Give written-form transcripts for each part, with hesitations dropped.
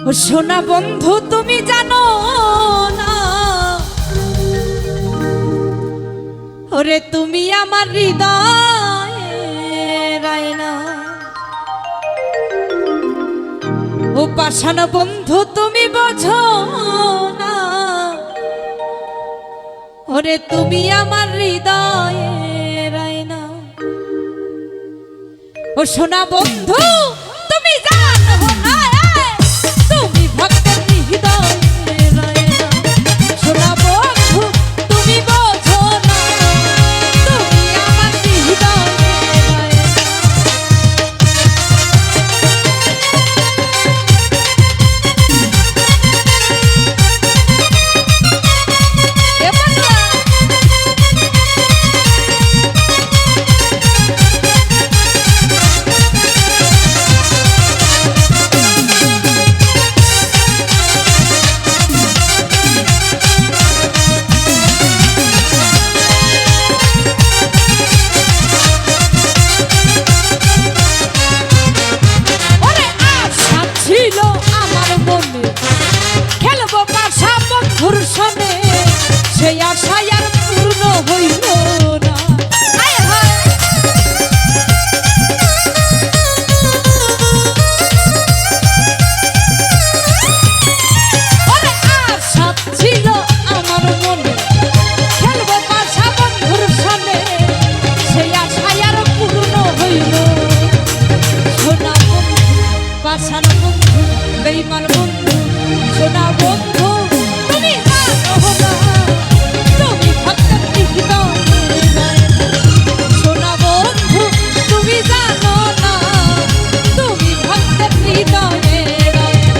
ও সোনা বন্ধু তুমি জানো না, ওরে তুমি আমার হৃদয়ের আয়না। ও পাষাণ বন্ধু তুমি বোঝো না, ওরে তুমি আমার হৃদয়ের আয়না। ও সোনা বন্ধু তুমি জানো না, তুমি ভক্তের হৃদয়ের আয়না। সোনা বন্ধু তুমি বোঝো না, তুমি আমার হৃদয়ের আয়না। সেই আশায় আর পূর্ণ হইল না। আশা ছিল আমার মনে, খেলবো পাশা বন্ধুর সনে, সেই আশায় আর পূর্ণ হইল। সোনা বন্ধু পাশান বন্ধু বেঈমান বন্ধু, সোনা বন্ধু তুমি জানো না, তুমি ভক্তের হৃদয়ের আয়না। সোনা বন্ধু তুমি জানো না, তুমি ভক্তের হৃদয়ের আয়না।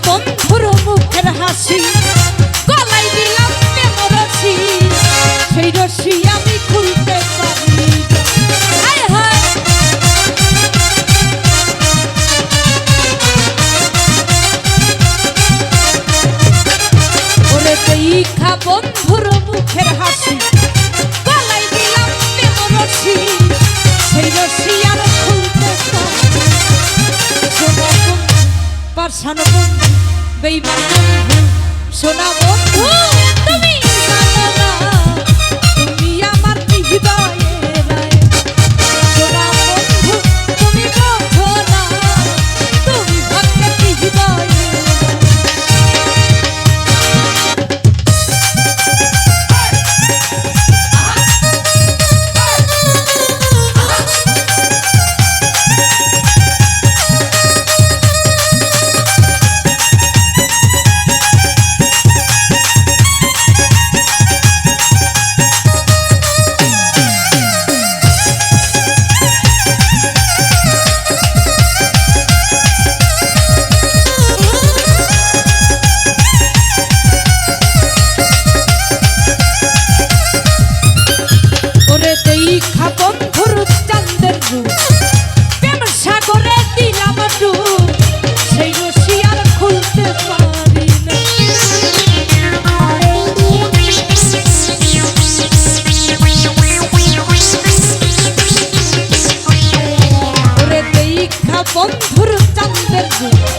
বন্ধুর মুখের হাসি গলায় দিলাম প্রেমের রশি, সেই রশি আমি খুলতে পারি না। হায় হায় ওরে দেখা বন্ধুর মুখের হাসি গলায় দিলাম প্রেমের রশি, সেই রশি আর খুলতে পারি না। সোনা বন্ধু পাষাণ বন্ধু বেঈমান বন্ধু, সোনা বন্ধু তুমি জানো না, তুমি আমার হৃদয়ের আয়না। সোনা বন্ধু তুমি বোঝো না, তুমি ভক্তের হৃদয়ের দেখা বন্ধুর চাঁদের রূপ, প্রেম সাগরে দিলাম ডুব, সেই রশি আর খুলতে পারি না। ওরে দেখা বন্ধুর চাঁদের রূপ,